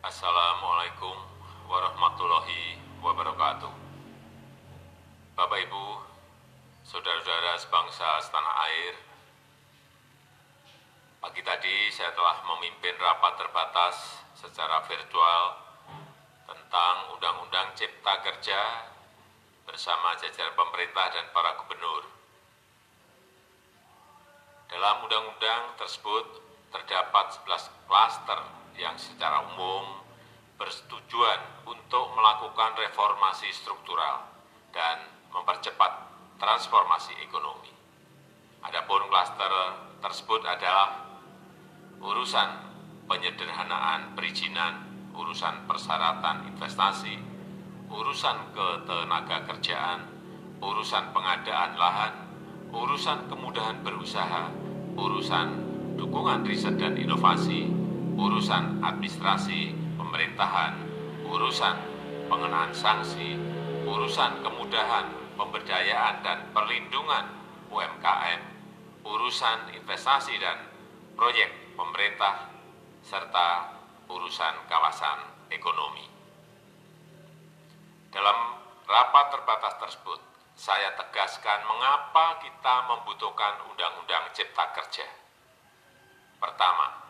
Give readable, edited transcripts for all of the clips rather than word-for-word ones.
Assalamualaikum warahmatullahi wabarakatuh. Bapak Ibu, saudara-saudara sebangsa setanah air, pagi tadi saya telah memimpin rapat terbatas secara virtual tentang Undang-Undang Cipta Kerja bersama jajaran pemerintah dan para gubernur. Dalam undang-undang tersebut terdapat 11 klaster yang secara umum bertujuan untuk melakukan reformasi struktural dan mempercepat transformasi ekonomi. Adapun klaster tersebut adalah urusan penyederhanaan perizinan, urusan persyaratan investasi, urusan ketenagakerjaan, urusan pengadaan lahan, urusan kemudahan berusaha, urusan dukungan riset dan inovasi, urusan administrasi pemerintahan, urusan pengenaan sanksi, urusan kemudahan pemberdayaan dan perlindungan UMKM, urusan investasi dan proyek pemerintah, serta urusan kawasan ekonomi. Dalam rapat terbatas tersebut, saya tegaskan mengapa kita membutuhkan Undang-Undang Cipta Kerja. Pertama,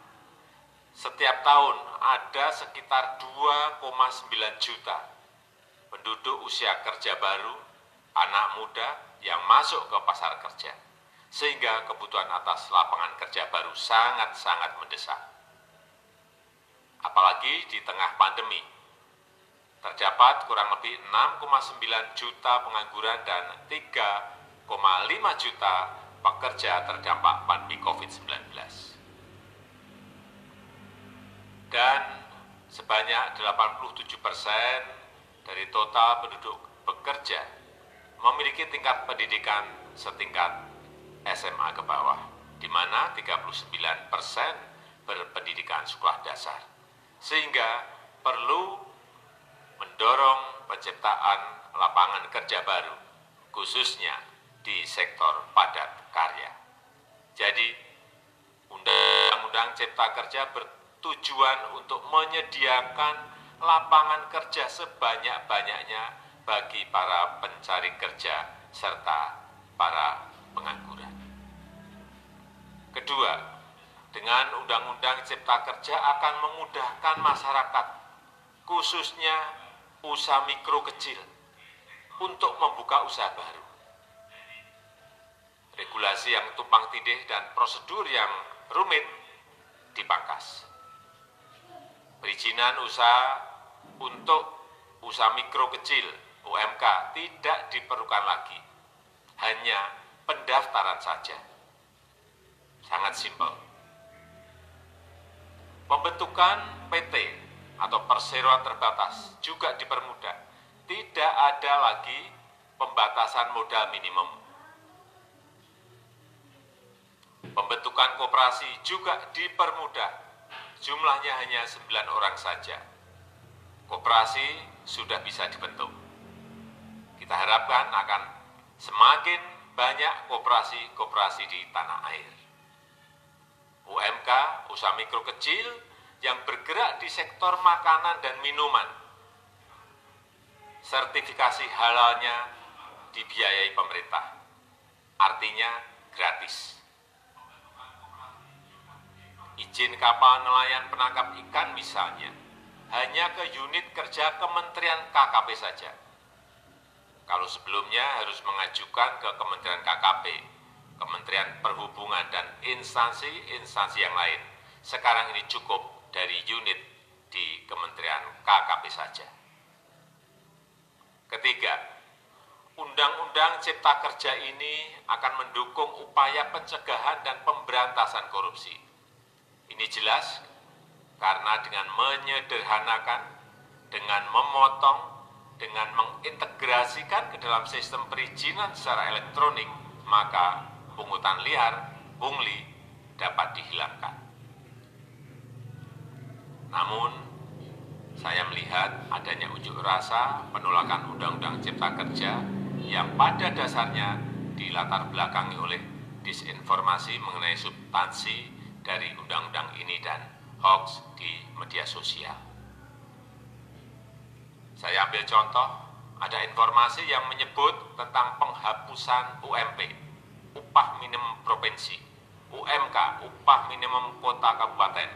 setiap tahun ada sekitar 2,9 juta penduduk usia kerja baru, anak muda yang masuk ke pasar kerja, sehingga kebutuhan atas lapangan kerja baru sangat-sangat mendesak. Apalagi di tengah pandemi, terdapat kurang lebih 6,9 juta pengangguran dan 3,5 juta pekerja terdampak pandemi COVID-19. Dan sebanyak 87% dari total penduduk bekerja memiliki tingkat pendidikan setingkat SMA ke bawah, di mana 39% berpendidikan sekolah dasar, sehingga perlu mendorong penciptaan lapangan kerja baru, khususnya di sektor padat karya. Jadi, Undang-Undang Cipta Kerja bertujuan untuk menyediakan lapangan kerja sebanyak-banyaknya bagi para pencari kerja serta para pengangguran. Kedua, dengan Undang-Undang Cipta Kerja akan memudahkan masyarakat, khususnya usaha mikro kecil, untuk membuka usaha baru. Regulasi yang tumpang tindih dan prosedur yang rumit dipangkas. Perizinan usaha untuk usaha mikro kecil (UMK) tidak diperlukan lagi, hanya pendaftaran saja. Sangat simpel. Pembentukan PT atau perseroan terbatas juga dipermudah. Tidak ada lagi pembatasan modal minimum. Pembentukan koperasi juga dipermudah. Jumlahnya hanya 9 orang saja. Koperasi sudah bisa dibentuk. Kita harapkan akan semakin banyak koperasi-koperasi di tanah air. UMK, usaha mikro kecil yang bergerak di sektor makanan dan minuman, sertifikasi halalnya dibiayai pemerintah, artinya gratis. Izin kapal nelayan penangkap ikan misalnya, hanya ke unit kerja Kementerian KKP saja. Kalau sebelumnya harus mengajukan ke Kementerian KKP, Kementerian Perhubungan, dan instansi-instansi yang lain, sekarang ini cukup dari unit di Kementerian KKP saja. Ketiga, Undang-Undang Cipta Kerja ini akan mendukung upaya pencegahan dan pemberantasan korupsi. Ini jelas karena dengan menyederhanakan, dengan memotong, dengan mengintegrasikan ke dalam sistem perizinan secara elektronik, maka pungutan liar, pungli, dapat dihilangkan. Namun, saya melihat adanya unjuk rasa penolakan Undang-Undang Cipta Kerja yang pada dasarnya dilatar belakangi oleh disinformasi mengenai substansi dari undang-undang ini dan hoax di media sosial. Saya ambil contoh, ada informasi yang menyebut tentang penghapusan UMP, upah minimum provinsi, UMK, upah minimum kota kabupaten,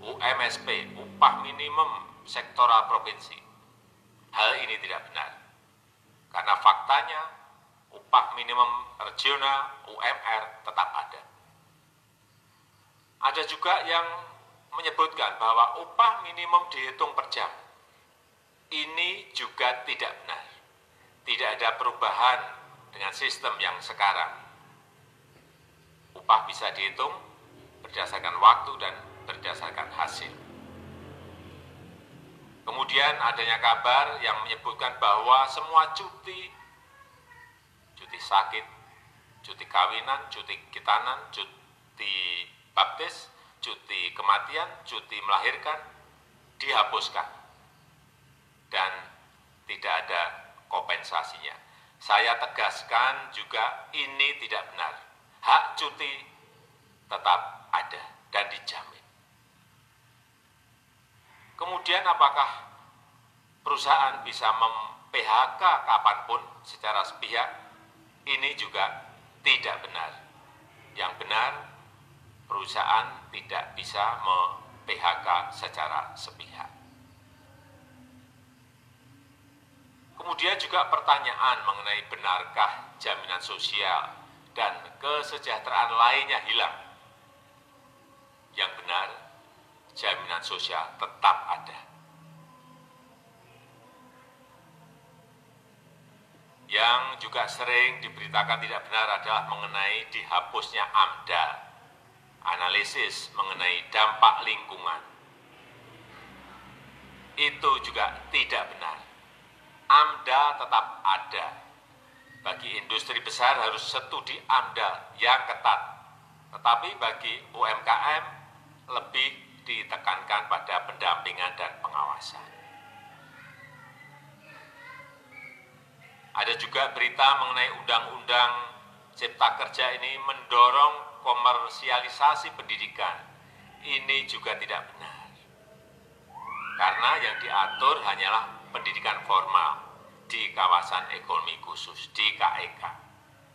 UMSP, upah minimum sektoral provinsi. Hal ini tidak benar, karena faktanya upah minimum regional, UMR, tetap ada. Ada juga yang menyebutkan bahwa upah minimum dihitung per jam. Ini juga tidak benar. Tidak ada perubahan dengan sistem yang sekarang. Upah bisa dihitung berdasarkan waktu dan berdasarkan hasil. Kemudian adanya kabar yang menyebutkan bahwa semua cuti sakit, cuti kawinan, cuti khitanan, cuti baptis, cuti kematian, cuti melahirkan, dihapuskan. Dan tidak ada kompensasinya. Saya tegaskan juga ini tidak benar. Hak cuti tetap ada dan dijamin. Kemudian apakah perusahaan bisa mem-PHK kapanpun secara sepihak? Ini juga tidak benar. Yang benar, perusahaan tidak bisa mem-PHK secara sepihak. Kemudian juga pertanyaan mengenai benarkah jaminan sosial dan kesejahteraan lainnya hilang. Yang benar, jaminan sosial tetap ada. Yang juga sering diberitakan tidak benar adalah mengenai dihapusnya AMDAL, analisis mengenai dampak lingkungan. Itu juga tidak benar. AMDAL tetap ada. Bagi industri besar harus studi AMDAL yang ketat. Tetapi bagi UMKM lebih ditekankan pada pendampingan dan pengawasan. Ada juga berita mengenai Undang-Undang Cipta Kerja ini mendorong komersialisasi pendidikan. Ini juga tidak benar. Karena yang diatur hanyalah pendidikan formal di kawasan ekonomi khusus, di KEK.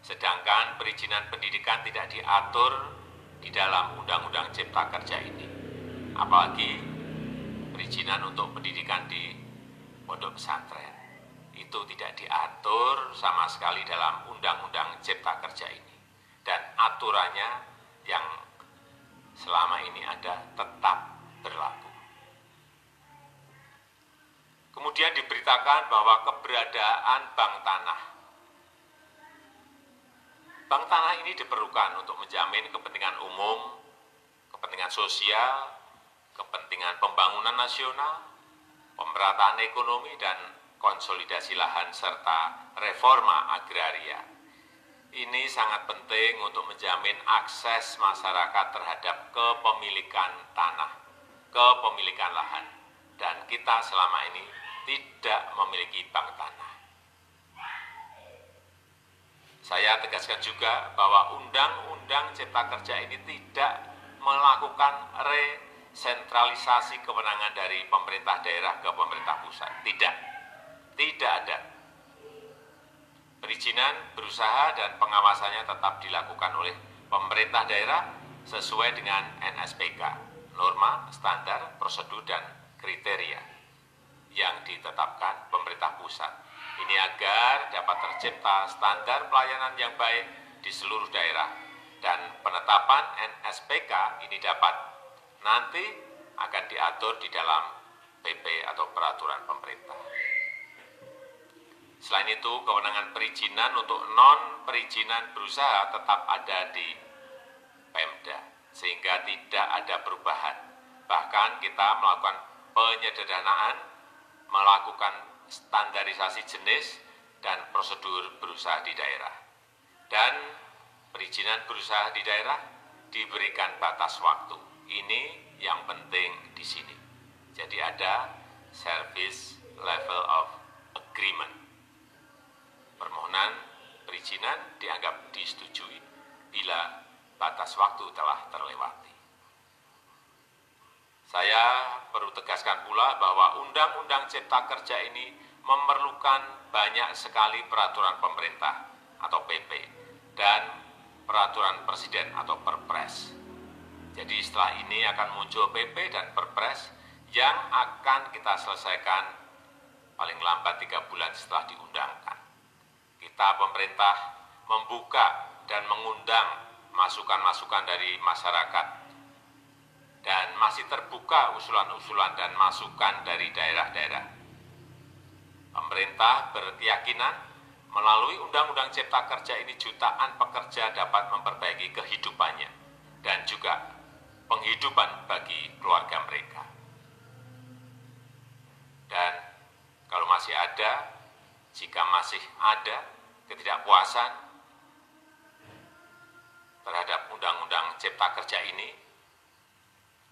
Sedangkan perizinan pendidikan tidak diatur di dalam Undang-Undang Cipta Kerja ini. Apalagi perizinan untuk pendidikan di pondok pesantren. Itu tidak diatur sama sekali dalam Undang-Undang Cipta Kerja ini. Dan aturannya yang selama ini ada tetap berlaku. Kemudian diberitakan bahwa keberadaan bank tanah. Bank tanah ini diperlukan untuk menjamin kepentingan umum, kepentingan sosial, kepentingan pembangunan nasional, pemerataan ekonomi, dan konsolidasi lahan serta reforma agraria. Ini sangat penting untuk menjamin akses masyarakat terhadap kepemilikan tanah, kepemilikan lahan. Dan kita selama ini tidak memiliki bank tanah. Saya tegaskan juga bahwa Undang-Undang Cipta Kerja ini tidak melakukan resentralisasi kewenangan dari pemerintah daerah ke pemerintah pusat. Tidak ada. Perizinan berusaha dan pengawasannya tetap dilakukan oleh pemerintah daerah sesuai dengan NSPK, norma, standar, prosedur, dan kriteria yang ditetapkan pemerintah pusat. Ini agar dapat tercipta standar pelayanan yang baik di seluruh daerah. Dan penetapan NSPK ini nanti akan diatur di dalam PP atau peraturan pemerintah. Selain itu, kewenangan perizinan untuk non-perizinan berusaha tetap ada di Pemda, sehingga tidak ada perubahan. Bahkan kita melakukan penyederhanaan, melakukan standarisasi jenis dan prosedur berusaha di daerah. Dan perizinan berusaha di daerah diberikan batas waktu. Ini yang penting di sini. Jadi ada service level of agreement. Permohonan perizinan dianggap disetujui bila batas waktu telah terlewati. Saya perlu tegaskan pula bahwa Undang-Undang Cipta Kerja ini memerlukan banyak sekali peraturan pemerintah atau PP dan peraturan presiden atau perpres. Jadi setelah ini akan muncul PP dan perpres yang akan kita selesaikan paling lambat 3 bulan setelah diundangkan. Kita pemerintah membuka dan mengundang masukan-masukan dari masyarakat dan masih terbuka usulan-usulan dan masukan dari daerah-daerah. Pemerintah berkeyakinan melalui Undang-Undang Cipta Kerja ini jutaan pekerja dapat memperbaiki kehidupannya dan juga penghidupan bagi keluarga mereka. Dan kalau masih ada, jika masih ada ketidakpuasan terhadap Undang-Undang Cipta Kerja ini,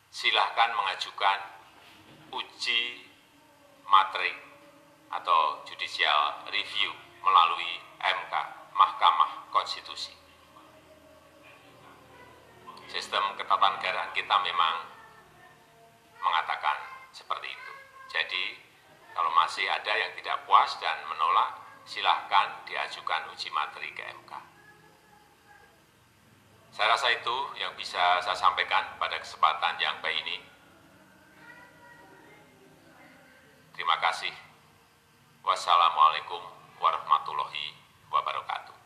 silahkan mengajukan uji materi atau judicial review melalui MK, Mahkamah Konstitusi. Sistem ketatanegaraan kita memang mengatakan seperti itu. Jadi, kalau masih ada yang tidak puas dan menolak, silahkan diajukan uji materi ke MK. Saya rasa itu yang bisa saya sampaikan pada kesempatan yang baik ini. Terima kasih. Wassalamualaikum warahmatullahi wabarakatuh.